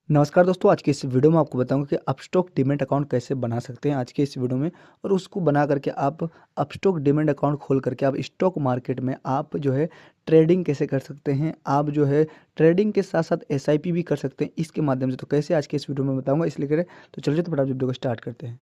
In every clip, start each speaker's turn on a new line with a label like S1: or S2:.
S1: नमस्कार दोस्तों, आज की इस वीडियो में आपको बताऊंगा कि अपस्टॉक डीमैट अकाउंट कैसे बना सकते हैं आज के इस वीडियो में। और उसको बना करके आप अपस्टॉक डीमैट अकाउंट खोल करके आप स्टॉक मार्केट में आप जो है ट्रेडिंग कैसे कर सकते हैं। आप जो है ट्रेडिंग के साथ साथ एसआईपी भी कर सकते हैं इसके माध्यम से। तो कैसे आज के इस वीडियो में बताऊंगा, इसलिए करें तो चलिए तो फटाफट वीडियो को स्टार्ट करते हैं।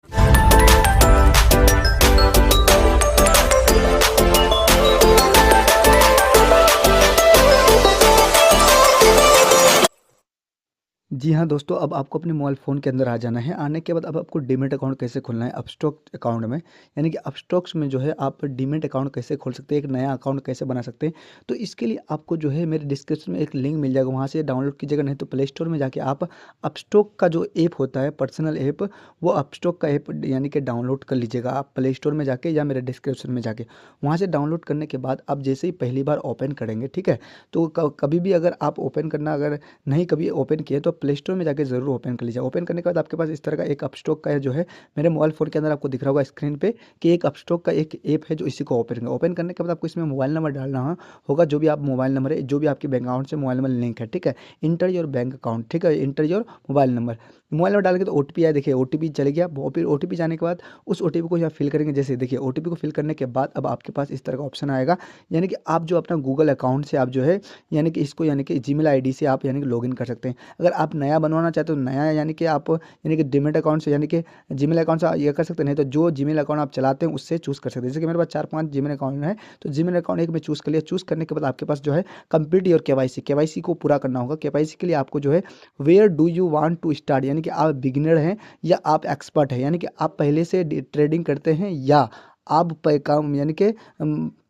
S1: जी हाँ दोस्तों, अब आपको अपने मोबाइल फ़ोन के अंदर आ जाना है। आने के बाद अब आपको डीमैट अकाउंट कैसे खोलना है अपस्टॉक अकाउंट में, यानी कि अपस्टॉक्स में जो है आप डीमैट अकाउंट कैसे खोल सकते हैं, एक नया अकाउंट कैसे बना सकते हैं। तो इसके लिए आपको जो है मेरे डिस्क्रिप्शन में एक लिंक मिल जाएगा, वहाँ से डाउनलोड कीजिएगा। नहीं तो प्ले स्टोर में जाके आप अपस्टॉक का जो ऐप होता है पर्सनल ऐप, वो अपस्टॉक का ऐप यानी कि डाउनलोड कर लीजिएगा आप प्ले स्टोर में जाके या मेरे डिस्क्रिप्शन में जाके। वहाँ से डाउनलोड करने के बाद आप जैसे ही पहली बार ओपन करेंगे, ठीक है, तो कभी भी अगर आप ओपन करना अगर नहीं कभी ओपन किए तो प्ले स्टोर में जाके ज़रूर ओपन कर लीजिए। ओपन करने के बाद आपके पास इस तरह का एक अपस्टॉक का है जो है मेरे मोबाइल फ़ोन के अंदर आपको दिख रहा होगा स्क्रीन पे कि एक अपस्टॉक का एक ऐप है जो इसी को ओपन करेंगे। ओपन करने के बाद आपको इसमें मोबाइल नंबर डालना होगा, जो भी आप मोबाइल नंबर है, जो भी आपके बैंक अकाउंट से मोबाइल नंबर लिंक है, ठीक है। इंटर योर बैंक अकाउंट, ठीक है, इंटर योर मोबाइल नंबर डाल के तो ओटीपी आया, देखिए ओटीपी चले गया। फिर ओटीपी जाने के बाद उस ओटीपी को यहाँ फिल करेंगे। जैसे देखिए ओटीपी को फिल करने के बाद अब आपके पास इस तरह का ऑप्शन आएगा, यानी कि आप जो अपना गूगल अकाउंट से आप जो है यानी कि इसको यानी कि जीमेल आईडी से आप यानी कि लॉगिन कर सकते हैं। अगर आप नया बनवाना चाहते हो नया यानी कि आप यानी कि डीमैट अकाउंट से यानी कि जीमेल अकाउंट से ये कर सकते हैं। नहीं तो जो जीमेल अकाउंट आप चलाते हैं उससे चूज़ कर सकते हैं। जैसे कि मेरे पास 4-5 जीमेल अकाउंट है, तो जीमेल अकाउंट एक में चूज़ कर लिया। चूज़ करने के बाद आपके पास जो है कंप्लीट योर केवाईसी को पूरा करना होगा। केवाईसी के लिए आपको जो है where do you want to start, यानी कि आप बिगिनर हैं या आप एक्सपर्ट हैं, यानी कि आप पहले से ट्रेडिंग करते हैं या आप काम यानी कि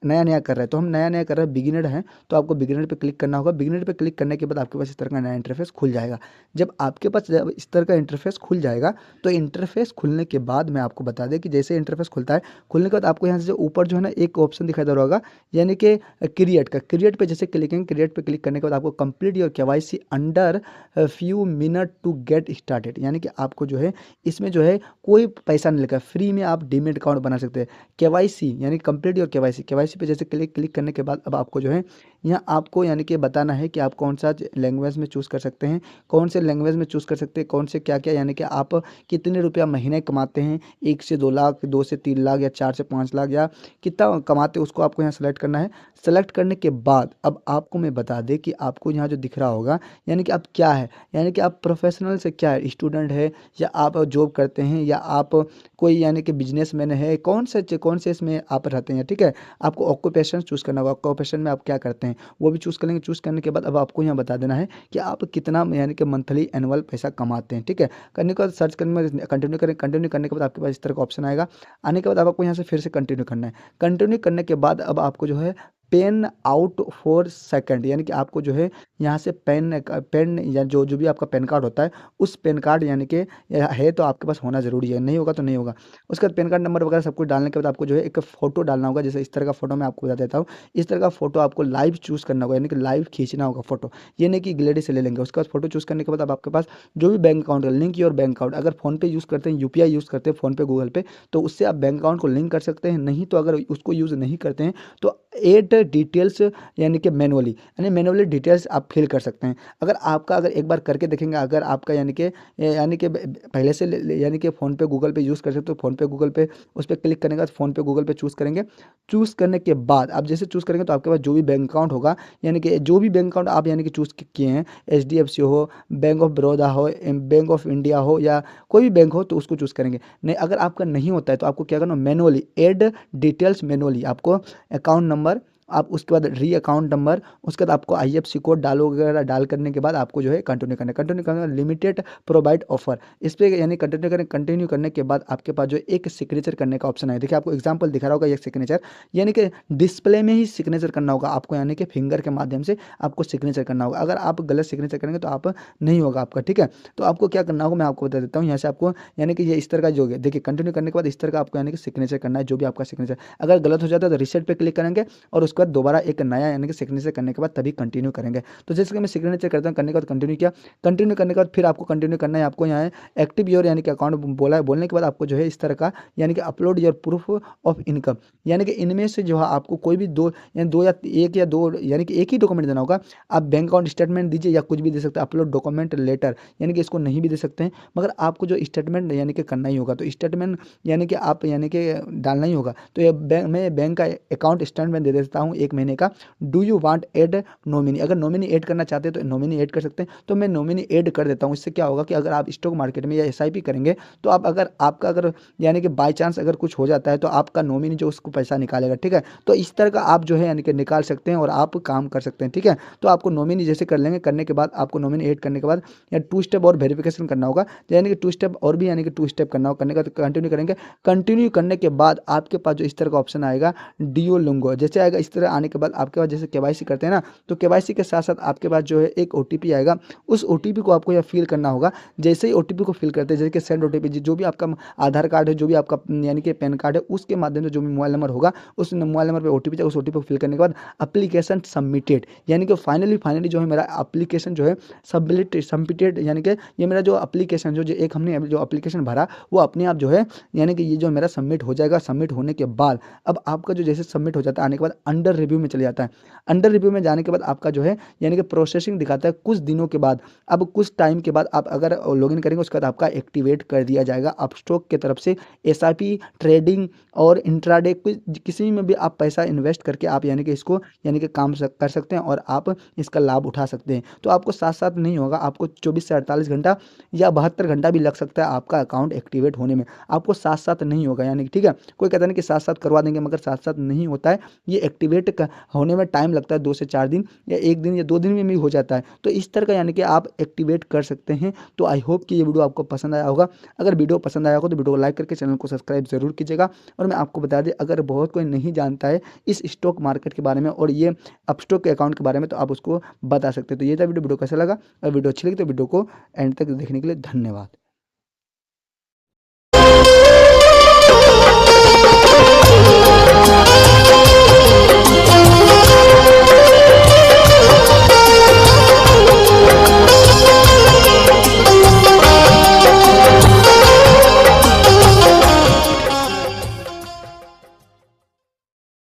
S1: नया नया कर रहे हैं। तो हम नया नया कर रहे हैं, बिगिनर हैं, तो आपको बिगिनर पे क्लिक करना होगा। बिगिनर पे क्लिक करने के बाद आपके पास इस तरह का नया इंटरफेस खुल जाएगा। जब आपके पास जब इस तरह का इंटरफेस खुल जाएगा, तो इंटरफेस खुलने के बाद मैं आपको बता दें कि जैसे इंटरफेस खुलता है, खुलने के बाद आपको यहाँ से जो ऊपर जो है ना एक ऑप्शन दिखाई दे रहा होगा, यानी कि क्रिएट पे जैसे क्लिक करेंगे, क्रिएट पे क्लिक करने के बाद आपको complete your KYC under few minute to get started, यानी कि आपको जो है इसमें जो है कोई पैसा नहीं लगेगा, फ्री में आप डीमैट अकाउंट बना सकते हैं। केवाईसी यानी कंप्लीट योर केवाईसी पे जैसे क्लिक करने के बाद अब आपको जो है यहाँ आपको यानी कि बताना है कि आप कौन सा लैंग्वेज में चूज़ कर सकते हैं, कौन से लैंग्वेज में चूज़ कर सकते हैं, कौन से क्या क्या, यानी कि आप कितने रुपया महीने कमाते हैं, 1 से 2 लाख, 2 से 3 लाख या 4 से 5 लाख, या कितना कमाते हैं उसको आपको यहाँ सेलेक्ट करना है। सेलेक्ट करने के बाद अब आपको मैं बता दें कि आपको यहाँ जो दिख रहा होगा, यानी कि आप क्या है, यानी कि आप प्रोफेशनल से क्या है, स्टूडेंट है या आप जॉब करते हैं या आप कोई यानी कि बिजनेसमैन है, कौन से इसमें आप रहते हैं, ठीक है। आपको ऑक्यूपेशन चूज़ करना होगा, ऑक्यूपेशन में आप क्या करते हैं वो भी चूज़ कर लेंगे। चूज़ करने के बाद अब आपको यहाँ बता देना है कि आप कितना यानी कि मंथली एनुअल पैसा कमाते हैं, ठीक है। करने के बाद सर्च करने में कंटिन्यू करें। कंटिन्यू करने के बाद आपके पास इस तरह का ऑप्शन आएगा। आने के बाद आपको यहाँ से फिर से कंटिन्यू करना है। कंटिन्यू करने के बाद अब आपको जो है पेन आउट फॉर सेकंड, यानी कि आपको जो है यहाँ से पेन या जो जो भी आपका पैन कार्ड होता है उस पैन कार्ड यानी कि है तो आपके पास होना ज़रूरी है, नहीं होगा तो नहीं होगा। उसके बाद पैन कार्ड नंबर वगैरह सब कुछ डालने के बाद आपको जो है एक फ़ोटो डालना होगा। जैसे इस तरह का फ़ोटो मैं आपको बता देता हूँ, इस तरह का फ़ोटो आपको लाइव चूज़ करना होगा, यानी कि लाइव खींचना होगा फ़ोटो, ये नहीं कि गैलरी से ले लेंगे। उसके बाद फ़ोटो चूज़ करने के बाद अब आपके पास जो भी बैंक अकाउंट है, लिंक योर बैंक अकाउंट, अगर फ़ोनपे यूज़ करते हैं, यूपीआई यूज़ करते हैं, फ़ोनपे गूगल पे, तो उससे आप बैंक अकाउंट को लिंक कर सकते हैं। नहीं तो अगर उसको यूज़ नहीं करते हैं तो एड डिटेल्स यानी कि मैनुअली डिटेल्स आप फिल कर सकते हैं। अगर एक बार करके देखेंगे, अगर आपका यानी कि पहले से यानी कि फ़ोनपे गूगल पे यूज़ कर सकते हो, फ़ोनपे गूगल पे उस पर क्लिक करने के बाद फ़ोनपे गूगल पे चूज़ करेंगे। चूज़ करने के बाद आप जैसे चूज़ करेंगे तो आपके पास जो भी बैंक अकाउंट होगा, यानी कि जो भी बैंक अकाउंट आप यानी कि चूज़ किए हैं, एचडीएफसी हो, बैंक ऑफ बड़ौदा हो, बैंक ऑफ इंडिया हो या कोई भी बैंक हो, तो उसको चूज़ करेंगे। नहीं, अगर आपका नहीं होता है तो आपको क्या करना, मैनुअली एड डिटेल्स, मैनुअली आपको अकाउंट नंबर, आप उसके बाद री अकाउंट नंबर, उसके बाद आपको आईएफसी कोड डालोगे। वगैरह डाल करने के बाद आपको जो है कंटिन्यू करना लिमिटेड प्रोवाइड ऑफर, इस पर यानी कंटिन्यू करें। कंटिन्यू करने के बाद आपके पास जो एक सिग्नेचर करने का ऑप्शन है, देखिए आपको एग्जांपल दिखा रहा होगा एक सिग्नेचर, यानी कि डिस्प्ले में ही सिग्नेचर करना होगा आपको, यानी कि फिंगर के माध्यम से आपको सिग्नेचर करना होगा। अगर आप गलत सिग्नेचर करेंगे तो आप नहीं होगा आपका, ठीक है। तो आपको क्या करना होगा मैं आपको बता देता हूँ। यहाँ से आपको यानी कि ये इस तरह का जो है, देखिए कंटिन्यू करने के बाद इस तरह का आपको यानी कि सिग्नेचर करना है, जो भी आपका सिग्नेचर। अगर गलत हो जाता है तो रिसेट पे क्लिक करेंगे और उसके उसके बाद दोबारा एक नया यानी कि सिग्नेचर करने के बाद तभी कंटिन्यू करेंगे। तो जैसे कि मैं सिग्नेचर करता हूँ, करने के बाद कंटिन्यू किया, कंटिन्यू करने के बाद फिर आपको कंटिन्यू करना है। आपको यहाँ एक्टिव योर यानी कि अकाउंट बोला है, बोलने के बाद आपको जो है इस तरह का यानी कि upload your proof of income, यानी कि इनमें से जो है आपको कोई भी दो यानी दो या एक या दो यानी कि एक ही डॉक्यूमेंट देना होगा। आप बैंक अकाउंट स्टेटमेंट दीजिए या कुछ भी दे सकते हैं, अपलोड डॉक्यूमेंट लेटर यानी कि इसको नहीं भी दे सकते हैं, मगर आपको जो स्टेटमेंट यानी कि करना ही होगा। तो स्टेटमेंट यानी कि आप यानी कि डालना ही होगा। तो ये मैं बैंक का अकाउंट स्टेटमेंट दे देता हूँ 1 महीने का। Do you want add nominee, अगर नॉमिनी ऐड करना चाहते हैं तो नॉमिनी ऐड कर सकते हैं, तो मैं नॉमिनी ऐड कर देता हूँ। इससे क्या होगा कि अगर आप स्टॉक मार्केट में या एसआईपी करेंगे तो आप अगर आपका अगर यानी कि बाय चांस अगर कुछ हो जाता है तो आपका नॉमिनी जो उसको पैसा निकालेगा, ठीक है। तो इस तरह का आप जो है यानी कि निकाल सकते हैं और आप काम कर सकते हैं, ठीक है। तो आपको नॉमिनी जैसे कर लेंगे, करने के बाद आपको नॉमिनी ऐड करने के बाद या 2 स्टेप और वेरिफिकेशन करना होगा, यानी कि 2 स्टेप और भी यानी कि 2 स्टेप करना होगा। करने का तो कंटिन्यू करेंगे, कंटिन्यू करने के बाद आपके पास जो इस तरह का ऑप्शन आएगा डिओलिंगो, जैसे आएगा इस तरह आने के बाद आपके पास जैसे केवाईसी करते हैं ना, तो केवाईसी के साथ साथ आपके पास जो है एक ओटीपी आएगा। उस ओटीपी को आपको यहाँ फिल करना होगा। जैसे ही ओटीपी को फिल करते हैं, जैसे कि सेंड ओटीपी, जो भी आपका आधार कार्ड है, जो भी आपका यानी कि पैन कार्ड है, उसके माध्यम से जो भी मोबाइल नंबर होगा उस मोबाइल नंबर पे ओटीपी जाएगा। उस ओटीपी को फिल करने के बाद एप्लीकेशन सबमिटेड, यानी कि फाइनली जो है मेरा एप्लीकेशन जो है सबमिटेड, यानी कि ये मेरा जो एप्लीकेशन जो एक हमने जो एप्लीकेशन भरा वो अपने आप जो है यानी कि ये जो मेरा सबमिट हो जाएगा। सबमिट होने के बाद अब आपका जो जैसे सबमिट हो जाता है, आने के बाद अंडर रिव्यू में चले जाता है। अंडर रिव्यू में जाने के बाद आपका जो है यानी कि प्रोसेसिंग दिखाता है कुछ दिनों के बाद। अब कुछ टाइम के बाद आप अगर लॉगिन करेंगे उसके बाद आपका एक्टिवेट कर दिया जाएगा अपस्टॉक की तरफ से। एसआईपी ट्रेडिंग और इंट्राडे किसी में भी आप पैसा इन्वेस्ट करके आप यानी कि इसको यानी कि काम कर सकते हैं और आप इसका लाभ उठा सकते हैं। तो आपको साथ साथ नहीं होगा, आपको 24 से 48 घंटा या 72 घंटा भी लग सकता है आपका अकाउंट एक्टिवेट होने में। आपको साथ साथ नहीं होगा, यानी कि ठीक है, कोई कहता नहीं कि साथ साथ करवा देंगे, मगर साथ साथ नहीं होता है। ये एक्टिवेट होने में टाइम लगता है 2 से 4 दिन या 1 दिन या 2 दिन में भी हो जाता है। तो इस तरह का यानी कि आप एक्टिवेट कर सकते हैं। तो आई होप कि ये वीडियो आपको पसंद आया होगा। अगर वीडियो पसंद आया होगा तो वीडियो को लाइक करके चैनल को सब्सक्राइब जरूर कीजिएगा। और मैं आपको बता दें, अगर बहुत कोई नहीं जानता है इस स्टॉक मार्केट के बारे में और ये अपस्टॉक के अकाउंट के बारे में, तो आप उसको बता सकते हैं। तो ये था वीडियो कैसा लगा, और वीडियो अच्छी लगी तो वीडियो को एंड तक देखने के लिए धन्यवाद।